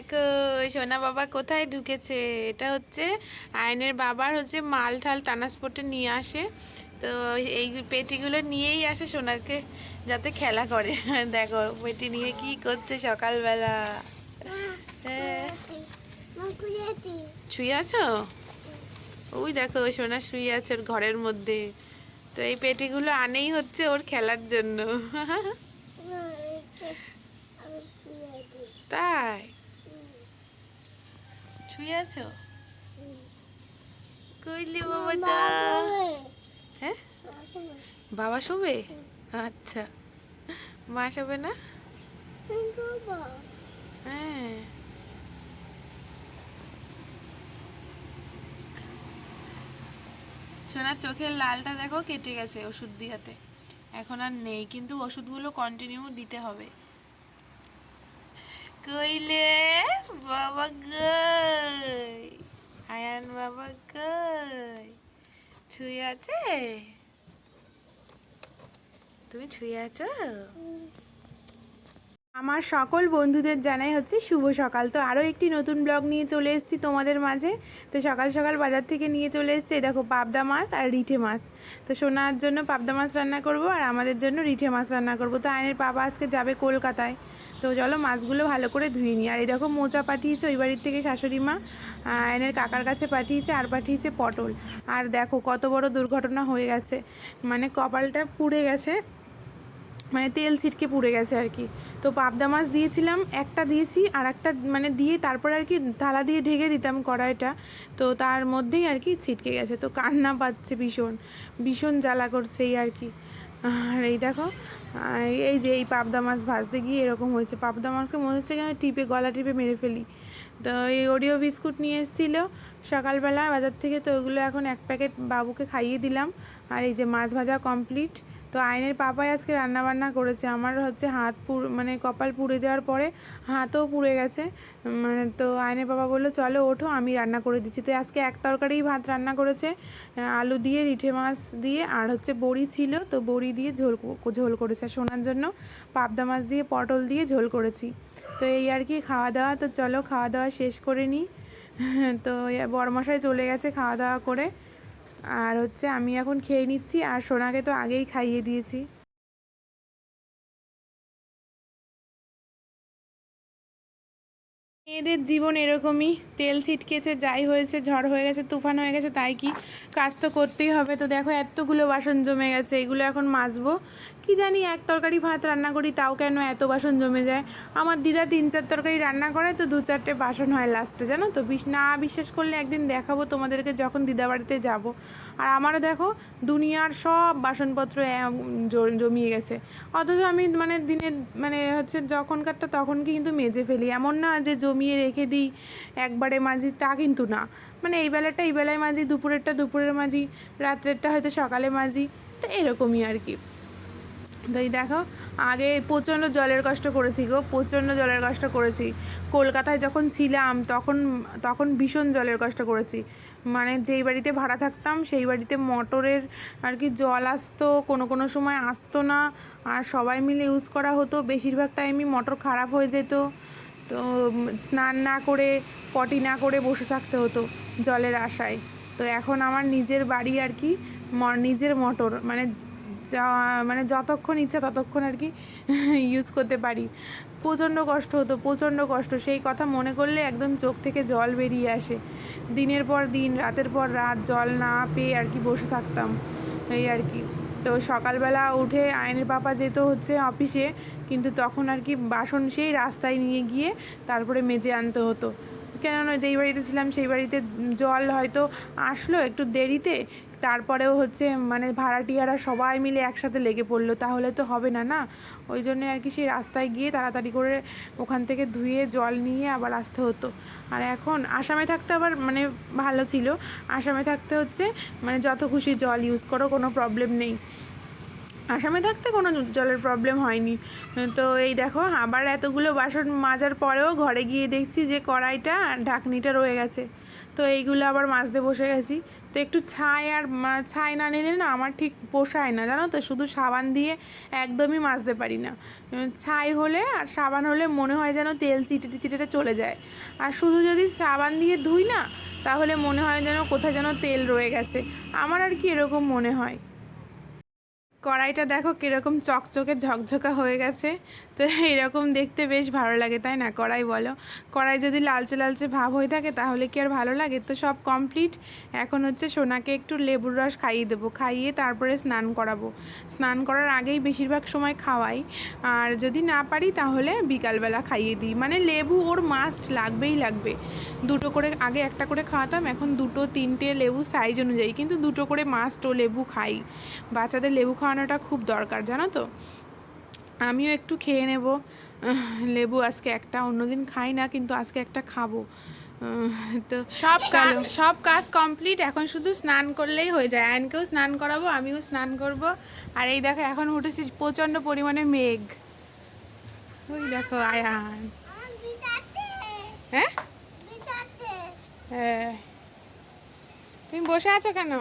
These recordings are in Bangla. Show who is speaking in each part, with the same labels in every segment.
Speaker 1: দেখো সোনা বাবা কোথায় ঢুকেছে। এটা হচ্ছে আয়নের বাবার হচ্ছে মাল ঠাল ট্রান্সপোর্টে নিয়ে আসে। তো এই পেটিগুলো নিয়েই আসে সোনাকে যাতে খেলা করে। দেখো পেটি নিয়ে কি করছে সকালবেলা। হ্যাঁ, শুয়ে আছো? ওই দেখো সোনা শুয়ে আছে ওর ঘরের মধ্যে। তো এই পেটিগুলো আনেই হচ্ছে ওর খেলার জন্য। তাই শুয়ে আছো? কইলি বাবাটা। হ্যাঁ, বাবা শোবে? আচ্ছা, মা শোবে না? হ্যাঁ, সোনার চোখের লালটা দেখো কেটে গেছে ওষুধ দিয়াতে, এখন আর নেই, কিন্তু ওষুধগুলো কন্টিনিউ দিতে হবে। কইলে বাবা গই, আয়ান বাবা গই, ছুঁয়ে আছে? তুমি ছুঁয়ে আছো? আমার সকল বন্ধুদের জানাই হচ্ছে শুভ সকাল। তো আরও একটি নতুন ব্লগ নিয়ে চলে এসেছি তোমাদের মাঝে। তো সকাল সকাল বাজার থেকে নিয়ে চলে এসেছি দেখো পাবদা মাছ আর রিঠে মাছ। তো সোনার জন্য পাবদা মাছ রান্না করব আর আমাদের জন্য রিঠে মাছ রান্না করব। তো আয়নের বাবা আজকে যাবে কলকাতায়। তো চলো মাছগুলো ভালো করে ধুয়ে নিই। আর এই দেখো মোচা পাঠিয়েছে ওই বাড়ির থেকে শাশুড়ি মা, আয়নের কাকার কাছে পাঠিয়েছে, আর পাঠিয়েছে পটল। আর দেখো কত বড় দুর্ঘটনা হয়ে গেছে, মানে কপালটা পুড়ে গেছে, মানে তেল ছিটকে পুড়ে গেছে আর কি। তো পাবদা মাছ দিয়েছিলাম, একটা দিয়েছি, আর একটা মানে দিয়ে তারপর আর কি থালা দিয়ে ঢেকে দিতাম কড়াইটা, তো তার মধ্যেই আর কি ছিটকে গেছে। তো কান্না পাচ্ছে, ভীষণ ভীষণ জ্বালা করছে এই আর কি। আর এই দেখো এই যে এই পাবদা মাছ ভাজতে গিয়ে এরকম হয়েছে। পাবদা মাছকে মনে হচ্ছে কেন টিপে গলা টিপে মেরে ফেলি। তো এই ওরিও বিস্কুট নিয়ে এসেছিলো সকালবেলা বাজার থেকে, তো ওগুলো এখন এক প্যাকেট বাবুকে খাইয়ে দিলাম। আর এই যে মাছ ভাজা কমপ্লিট। তো আয়নের পাপাই আজকে রান্নাবান্না করেছে। আমার হচ্ছে হাত মানে কপাল পুড়ে যাওয়ার পরে হাতও পুড়ে গেছে। মানে তো আয়নের বাবা বললো চলো ওঠো আমি রান্না করে দিচ্ছি। তো আজকে এক তরকারি ভাত রান্না করেছে, আলু দিয়ে রিঠে মাছ দিয়ে, আর হচ্ছে বড়ি ছিল তো বড়ি দিয়ে ঝোল করেছে। সোনার জন্য পাবদা মাছ দিয়ে পটল দিয়ে ঝোল করেছি। তো এই আর কি খাওয়া দাওয়া। তো চলো খাওয়া দাওয়া শেষ করে নিই। তো বড়মশাই চলে গেছে খাওয়া দাওয়া করে, আর হচ্ছে আমি এখন খেয়ে নিচ্ছি। আর সোনাকে তো আগেই খাইয়ে দিয়েছি। মেয়েদের জীবন এরকমই, তেল ছিটকেছে, যাই হয়েছে, ঝড় হয়ে গেছে, তুফান হয়ে গেছে, তাই কি কাজ তো করতেই হবে। তো দেখো এতগুলো বাসন জমে গেছে, এগুলো এখন মাজবো। কি জানি এক তরকারি ভাত রান্না করি তাও কেন এত বাসন জমে যায়। আমার দিদা 3-4 তরকারি রান্না করে তো 2-4টে বাসন হয় লাস্টে, জানো তো। না বিশ্বাস করলে একদিন দেখাবো তোমাদেরকে যখন দিদা বাড়িতে যাবো। আর আমারও দেখো দুনিয়ার সব বাসনপত্র জমিয়ে গেছে, অথচ আমি মানে দিনে মানে হচ্ছে যখনকারটা তখন কিন্তু মেজে ফেলি। এমন না যে জমিয়ে রেখে দিই একবারে মাজি, তা কিন্তু না। মানে এই বেলাটা এই বেলায় মাজি, দুপুরেরটা দুপুরের মাজি, রাত্রেরটা হয়তো সকালে মাজি, তো এরকমই আর কি। তো এই দেখো আগে প্রচণ্ড জলের কষ্ট করেছি গো, প্রচণ্ড জলের কষ্ট করেছি। কলকাতায় যখন ছিলাম তখন তখন ভীষণ জলের কষ্ট করেছি। মানে যেই বাড়িতে ভাড়া থাকতাম সেই বাড়িতে মোটরের আর কি জল আসতো, কোনো কোনো সময় আসতো না, আর সবাই মিলে ইউজ করা হতো। বেশিরভাগ টাইমই মোটর খারাপ হয়ে যেত। তো স্নান না করে পটি না করে বসে থাকতে হতো জলের আশায়। তো এখন আমার নিজের বাড়ি আর কি, নিজের মোটর, মানে যা মানে যতক্ষণ ইচ্ছা ততক্ষণ আর কি ইউজ করতে পারি। প্রচণ্ড কষ্ট হতো, প্রচণ্ড কষ্ট, সেই কথা মনে করলে একদম চোখ থেকে জল বেরিয়ে আসে। দিনের পর দিন রাতের পর রাত জল না পেয়ে আর কি বসে থাকতাম এই আর কি। তো সকালবেলা উঠে আয়নের পাপা যেত হচ্ছে অফিসে, কিন্তু তখন আর কি বাসন সেই রাস্তায় নিয়ে গিয়ে তারপরে মেজে আনতে হতো। কেননা যেই বাড়িতে ছিলাম সেই বাড়িতে জল হয়তো আসলো একটু দেরিতে, তারপরেও হচ্ছে মানে ভাড়াটিয়ারা সবাই মিলে একসাথে লেগে পড়লো, তাহলে তো হবে না না। ওই জন্য আর কি সেই রাস্তায় গিয়ে তাড়াতাড়ি করে ওখান থেকে ধুয়ে জল নিয়ে আবার আসতে হতো। আর এখন আসামে থাকতে আবার মানে ভালো ছিল, আসামে থাকতে হচ্ছে মানে যত খুশি জল ইউজ করো, কোনো প্রবলেম নেই। আসামে থাকতে কোনো জলের প্রবলেম হয়নি। তো এই দেখো আবার এতগুলো বাসন মাজার পরেও ঘরে গিয়ে দেখছি যে কড়াইটা আর ঢাকনিটা রয়ে গেছে। তো এইগুলো আবার মাজতে বসে গেছি। তো একটু ছাই আর ছাই না নিলে না আমার ঠিক পোষায় না, জানো তো, শুধু সাবান দিয়ে একদমই মাজতে পারি না। ছাই হলে আর সাবান হলে মনে হয় যেন তেল চিটেতে চিটেতে চলে যায়, আর শুধু যদি সাবান দিয়ে ধুই না তাহলে মনে হয় যেন কোথায় যেন তেল রয়ে গেছে। আমার আর কি এরকম মনে হয়। কড়াইটা দেখো কীরকম চকচকে ঝকঝকা হয়ে গেছে। তো এরকম দেখতে বেশ ভালো লাগে, তাই না? কড়াই বলো, কড়াই যদি লালচে লালচে ভাব হয়ে থাকে তাহলে কি আর ভালো লাগে? তো সব কমপ্লিট। এখন হচ্ছে সোনাকে একটু লেবুর রস খাইয়ে দেবো, খাইয়ে তারপরে স্নান করাবো। স্নান করার আগেই বেশিরভাগ সময় খাওয়াই, আর যদি না পারি তাহলে বিকালবেলা খাইয়ে দিই। মানে লেবু ওর মাস্ট লাগবেই লাগবে। দুটো করে, আগে একটা করে খাওয়াতাম, এখন দুটো তিনটে লেবু সাইজ অনুযায়ী, কিন্তু দুটো করে মাস্ট ও লেবু খাই। বাচ্চাদের লেবু খাওয়ানোটা খুব দরকার, জানো তো। আমিও একটু খেয়ে নেব লেবু আজকে একটা, অন্যদিন খাই না কিন্তু আজকে একটা খাবো। তো সব কাজ কমপ্লিট, এখন শুধু স্নান করলেই হয়ে যায়। আয়নকেও স্নান করাবো, আমিও স্নান করব। আর এই দেখো এখন উঠেছি প্রচণ্ড পরিমাণে মেঘ। ওই দেখো আয়ান। হ্যাঁ হ্যাঁ, তুমি বসে আছো কেন?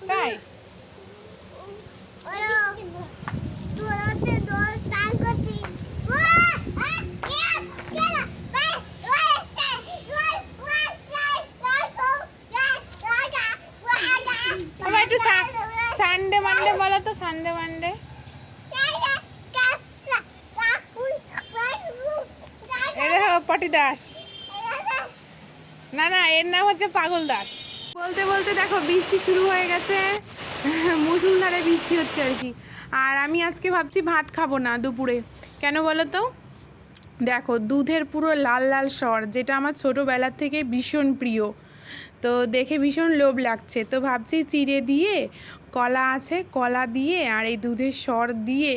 Speaker 1: তাই একটু সানডে মানডে বলো তো, সানডে মানডে। পটি দাস, না না, এর নাম হচ্ছে পাগল দাস। বলতে বলতে দেখো বৃষ্টি শুরু হয়ে গেছে, মুষলধারে বৃষ্টি হচ্ছে আর কি। আর আমি আজকে ভাবছি ভাত খাবো না দুপুরে। কেন বলো তো? দেখো দুধের পুরো লাল লাল সর, যেটা আমার ছোটোবেলার থেকে ভীষণ প্রিয়, তো দেখে ভীষণ লোভ লাগছে। তো ভাবছি চিড়ে দিয়ে, কলা আছে কলা দিয়ে আর এই দুধের সর দিয়ে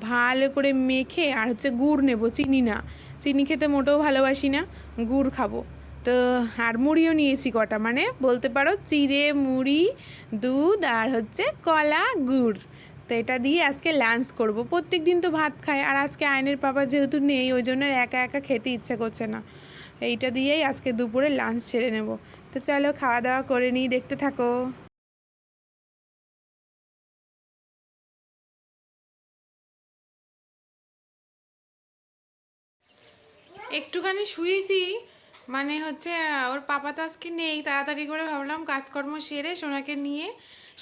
Speaker 1: ভালো করে মেখে, আর হচ্ছে গুড় নেব, চিনি না, চিনি খেতে মোটেও ভালোবাসি না, গুড় খাবো। তো আর মুড়িও নিয়েছি কটা, মানে বলতে পারো চিড়ে মুড়ি দুধ আর হচ্ছে কলা গুড়। তো এটা দিয়ে আজকে লাঞ্চ করব। প্রত্যেক দিন তো ভাত খায়, আর আজকে আয়নের পাপা যেহেতু নেই ওই জন্য একা একা খেতে ইচ্ছা করছে না। এইটা দিয়েই আজকে দুপুরে লাঞ্চ সেরে নেব। তো চলো খাওয়া দাওয়া করে নিই, দেখতে থাকো। একটুখানি শুয়েছি, মানে হচ্ছে ওর পাপা তো আজকে নেই, তাড়াতাড়ি করে ভাবলাম কাজকর্ম সেরে সোনাকে নিয়ে,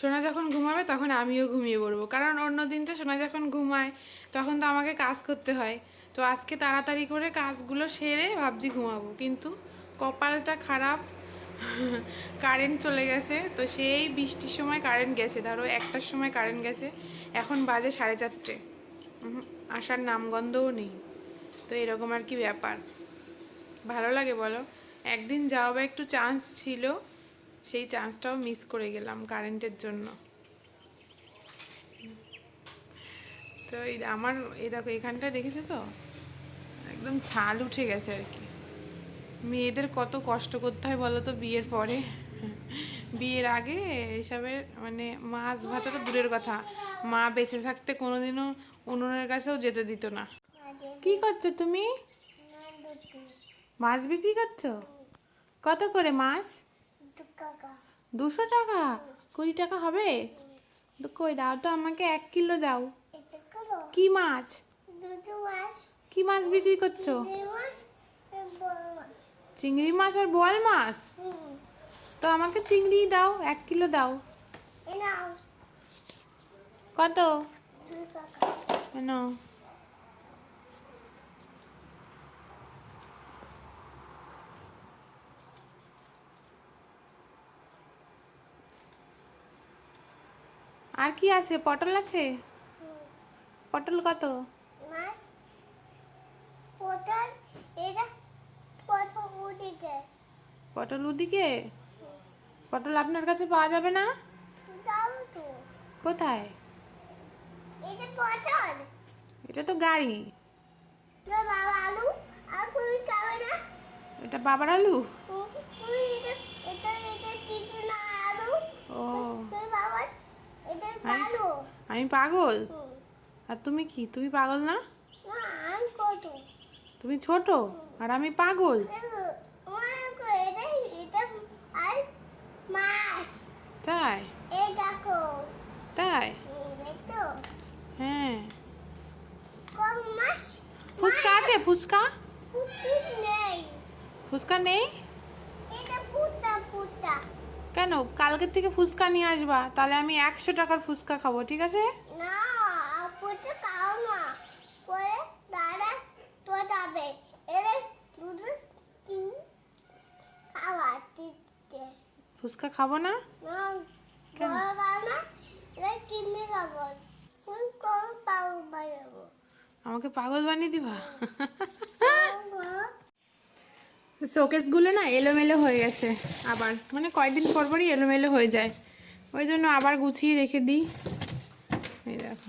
Speaker 1: সোনা যখন ঘুমাবে তখন আমিও ঘুমিয়ে পড়বো। কারণ অন্য দিন তো সোনা যখন ঘুমায় তখন তো আমাকে কাজ করতে হয়। তো আজকে তাড়াতাড়ি করে কাজগুলো সেরে ভাবছি ঘুমাবো, কিন্তু কপালটা খারাপ, কারেন্ট চলে গেছে। তো সেই বৃষ্টির সময় কারেন্ট গেছে, ধরো 1টার সময় কারেন্ট গেছে, এখন বাজে 4:30, আসার নামগন্ধও নেই। তো এরকম আর কি ব্যাপার। ভালো লাগে বলো? একদিন যাওয়া বা একটু চান্স ছিল, সেই চান্সটাও মিস করে গেলাম কারেন্টের জন্য। তো এই আমার এই দেখো এখানটা দেখেছো তো, একদম ছাল উঠে গেছে আর কি। মেয়েদের কত কষ্ট করতে হয় বলো তো বিয়ের পরে। বিয়ের আগে এসবের মানে মাছ ভাজা তো দূরের কথা, মা বেঁচে থাকতে কোনোদিনও উনুনের কাছেও যেতে দিত না। কি করছো তুমি? মাছ বিক্রি করছো? কত করে মাছ? 200 টাকা? 20 টাকা হবে? তো কই দাও তো, আমাকে 1 কিলো দাও। কি মাছ? কি মাছ বিক্রি করছো? চিংড়ি মাছ আর বোয়াল মাছ? তো আমাকে চিংড়ি দাও, 1 কিলো দাও। কত? নাও। আর কি আছে? পটল আছে? পটল কত? পটল ওদিকে? পটল আপনার কাছে পাওয়া যাবে না? কোথায়? এটা তো গাড়ি। এটা বাবার আলু। ও আমি পাগল? আর তুমি কি? তুমি পাগল না? তুমি ছোট আর আমি পাগল? তাই? তাই? হ্যাঁ। ফুচকা আছে? ফুচকা? ফুচকা নেই? কেন? কালকের থেকে ফুচকা নিয়ে আসবা, তাহলে আমি 100 টাকার ফুচকা খাবো, ঠিক আছে? ফুচকা খাবো না? আমাকে পাগল বানিয়ে দিবা? শোকেসগুলো না এলোমেলো হয়ে গেছে আবার, মানে কয়েকদিন পর পরই এলোমেলো হয়ে যায়, ওই জন্য আবার গুছিয়ে রেখে দিই। এই দেখো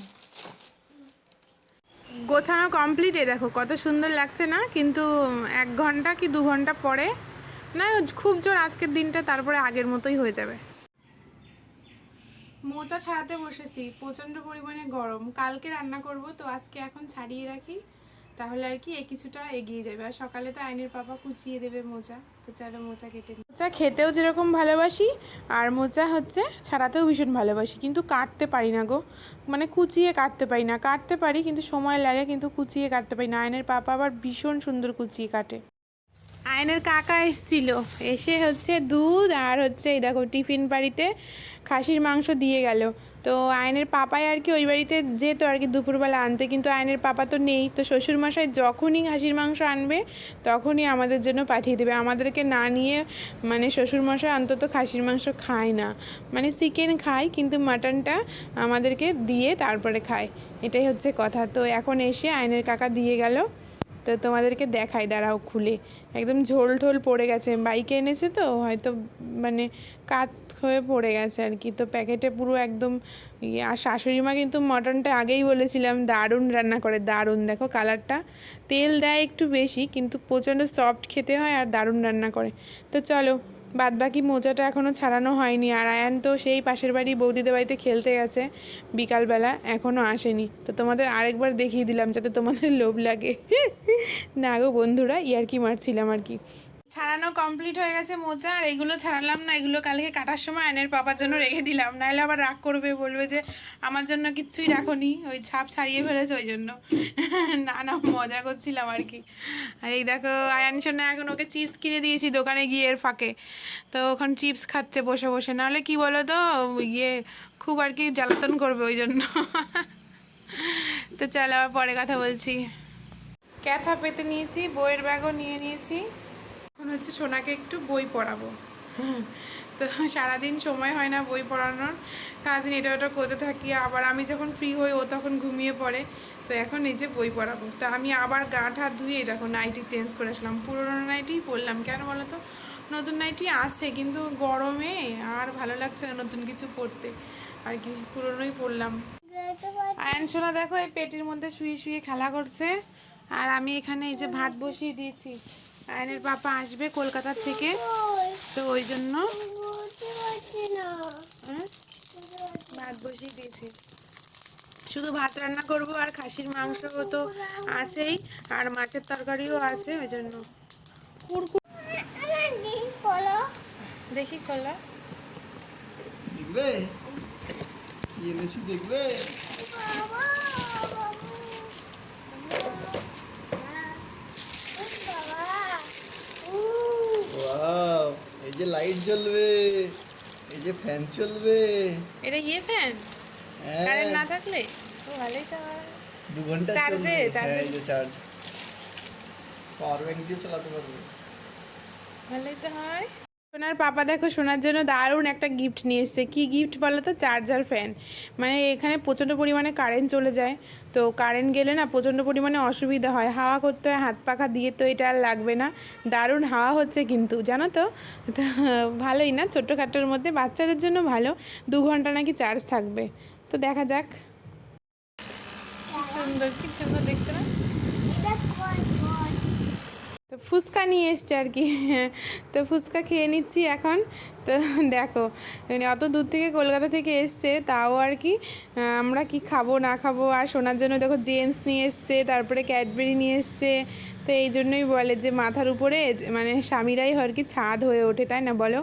Speaker 1: গোছানো কমপ্লিট। এই দেখো কত সুন্দর লাগছে না? কিন্তু 1 ঘন্টা কি 2 ঘন্টা পরে না, খুব জোর আজকের দিনটা, তারপরে আগের মতোই হয়ে যাবে। মোচা ছাড়াতে বসেছি, প্রচণ্ড পরিমাণে গরম, কালকে রান্না করব, তো আজকে এখন ছাড়িয়ে রাখি, তাহলে আর কি কিছুটা এগিয়ে যাবে। আর সকালে তো আইনের পাপা কুচিয়ে দেবে মোচা, তো চলো মোচা কেটে নিই। মোচা খেতেও যেরকম ভালোবাসি, আর মোচা হচ্ছে ছাড়াতেও ভীষণ ভালোবাসি, কিন্তু কাটতে পারি না গো, মানে কুচিয়ে কাটতে পারি না। কাটতে পারি কিন্তু সময় লাগে, কিন্তু কুচিয়ে কাটতে পারি না। আইনের পাপা আবার ভীষণ সুন্দর কুচিয়ে কাটে। আয়নের কাকা এসেছিল, এসে হচ্ছে দুধ আর হচ্ছে এই দেখো টিফিন বাড়িতে খাসির মাংস দিয়ে গেল। তো আয়নের পাপাই আর কি ওই বাড়িতে যেত আর কি দুপুরবেলা আনতে, কিন্তু আয়নের পাপা তো নেই। তো শ্বশুরমশাই যখনই খাসির মাংস আনবে তখনই আমাদের জন্য পাঠিয়ে দেবে, আমাদেরকে না নিয়ে। মানে শ্বশুরমশাই অন্তত খাসির মাংস খায় না, মানে চিকেন খায় কিন্তু মাটনটা আমাদেরকে দিয়ে তারপরে খায়, এটাই হচ্ছে কথা। তো এখন এসে আয়নের কাকা দিয়ে গেল, তো তোমাদেরকে দেখাই, দাঁড়াও খুলে। একদম ঝোল ঢোল পড়ে গেছে, বাইকে এনেছে তো হয়তো, মানে কাত হয়ে পড়ে গেছে আর কি। তো প্যাকেটে পুরো একদম আর শাশুড়ি মা কিন্তু মটনটা আগেই বলেছিলাম দারুণ রান্না করে, দারুণ। দেখো কালারটা, তেল দেয় একটু বেশি কিন্তু প্রচণ্ড সফট খেতে হয় আর দারুণ রান্না করে। তো চলো, বাদবাকি মোজাটা এখনও ছাড়ানো হয়নি। আর আয়ান তো সেই পাশের বাড়ি বৌদিদের বাড়িতে খেলতে গেছে বিকালবেলা, এখনও আসেনি। তো তোমাদের আরেকবার দেখিয়ে দিলাম যাতে তোমাদের লোভ লাগে। না গো বন্ধুরা, ইয়ার্কি মারছিলাম আর কি। ছাড়ানো কমপ্লিট হয়ে গেছে মোজা, আর এগুলো ছাড়ালাম না, এগুলো কালকে কাটার সময় আয়নের পাপার জন্য রেখে দিলাম, নাহলে আবার রাগ করবে, বলবে যে আমার জন্য কিচ্ছুই রাখোনি, ওই ছাপ ছাড়িয়ে ফেলেছে ওই জন্য। না না, মজা করছিলাম আর কি। আর এই দেখো আয়ান সোনা, এখন ওকে চিপস কিনে দিয়েছি দোকানে গিয়ে এর ফাঁকে, তো ওখানে চিপস খাচ্ছে বসে বসে, নাহলে কি বলো তো খুব আর কি জ্বালাতন করবে ওই জন্য। তো চলো আবার পরে কথা বলছি। ক্যাথা পেতে নিয়েছি, বইয়ের ব্যাগও নিয়ে নিয়েছি, এখন হচ্ছে সোনাকে একটু বই পড়াবো। তো সারাদিন সময় হয় না বই পড়ানোর, সারাদিন এটা ওটা করতে থাকি, আবার আমি যখন ফ্রি হই ও তখন ঘুমিয়ে পড়ে। তো এখন এই যে বই পড়াবো, তা আমি আবার গা ঠা ধুয়ে দেখো নাইটি চেঞ্জ করে আসলাম, পুরোনো নাইটিই পরলাম। কেন বলো তো, নতুন নাইটি আছে কিন্তু গরমে আর ভালো লাগছে না নতুন কিছু পরতে আর কি, পুরোনোই পরলাম। আয়ন সোনা দেখো এই পেটির মধ্যে শুয়ে শুয়ে খেলা করছে, আর আমি এখানে এই যে ভাত বসিয়ে দিয়েছি। আয়নের পাপা আসবে কলকাতা থেকে, তো ওই জন্য ভাত বসিয়ে দিয়েছি। শুধু ভাত রান্না করব, আর খাসির মাংস তো আছেই, আর মাছের তরকারিও আছে, ওই জন্য। দেখি কলা
Speaker 2: দেখবে কি এনেছি, দেখবে? ওয়াও, এই যে লাইট জ্বলবে, এই যে ফ্যান চলবে।
Speaker 1: এটা ফ্যান,
Speaker 2: হ্যাঁ,
Speaker 1: কারেন্ট না থাকলে তো ভালোই তো।
Speaker 2: 2 ঘন্টা চলবে। হ্যাঁ, এই যে চার্জ, পাওয়ার ব্যাংক দিয়ে চালাতে পারবে,
Speaker 1: ভালোই তো হয়। সোনার পাপা দেখো সোনার জন্য দারুণ একটা গিফট নিয়ে এসছে। কী গিফট বলো তো? Charger fan. মানে এখানে প্রচণ্ড পরিমাণে কারেন্ট চলে যায়, তো কারেন্ট গেলে না প্রচণ্ড পরিমাণে অসুবিধা হয়, হাওয়া করতে হয় হাত পাখা দিয়ে, তো এটা আর লাগবে না। দারুণ হাওয়া হচ্ছে কিন্তু, জানো তো। তো ভালোই না, ছোট্টখাটোর মধ্যে বাচ্চাদের জন্য ভালো। 2 ঘন্টা নাকি চার্জ থাকবে, তো দেখা যাক। কি সুন্দর, কি সুন্দর দেখতে না। তো তো ফুচকা নিয়ে এসছে আর কি, তো ফুচকা খেয়ে নিচ্ছি এখন। তো দেখো মানে অত দূর থেকে কলকাতা থেকে এসছে, তাও আর কি আমরা কি খাবো না খাবো, আর শোনার জন্য দেখো জেমস নিয়ে এসছে, তারপরে ক্যাডবেরি নিয়ে এসছে। তো এই জন্যই বলে যে মাথার উপরে মানে স্বামীরাই আর কি ছাদ হয়ে ওঠে, তাই না বলো?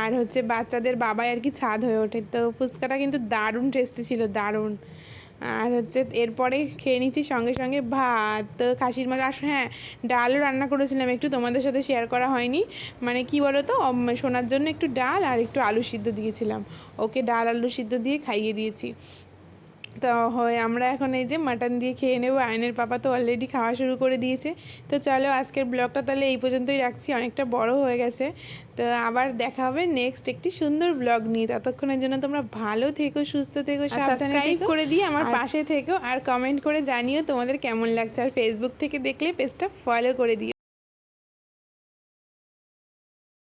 Speaker 1: আর হচ্ছে বাচ্চাদের বাবাই আর কি ছাদ হয়ে ওঠে। তো ফুচকাটা কিন্তু দারুণ টেস্টি ছিল, দারুণ। আর হচ্ছে এরপরে খেয়ে নিচ্ছি সঙ্গে সঙ্গে ভাত, তো খাসির মাংস। আর হ্যাঁ, ডালও রান্না করেছিলাম একটু, তোমাদের সাথে শেয়ার করা হয়নি। মানে কি বলো তো, শোনার জন্য একটু ডাল আর একটু আলু সিদ্ধ দিয়েছিলাম, ওকে ডাল আলু সিদ্ধ দিয়ে খাইয়ে দিয়েছি। তো হয় আমরা এখন এই যে মাটন দিয়ে খেয়ে নেবো। আয়নের পাপা তো অলরেডি খাওয়া শুরু করে দিয়েছে। তো চলো আজকের ব্লগটা তাহলে এই পর্যন্তই রাখছি, অনেকটা বড় হয়ে গেছে। তো আবার দেখা হবে নেক্সট একটি সুন্দর ব্লগ নিয়ে। ততক্ষণের জন্য তোমরা ভালো থেকো, সুস্থ থেকো, সাবস্ক্রাইব করে দিয়ে আমার পাশে থেকো, আর কমেন্ট করে জানিও তোমাদের কেমন লাগছে। আর ফেসবুক থেকে দেখলে পেজটা ফলো করে দিও।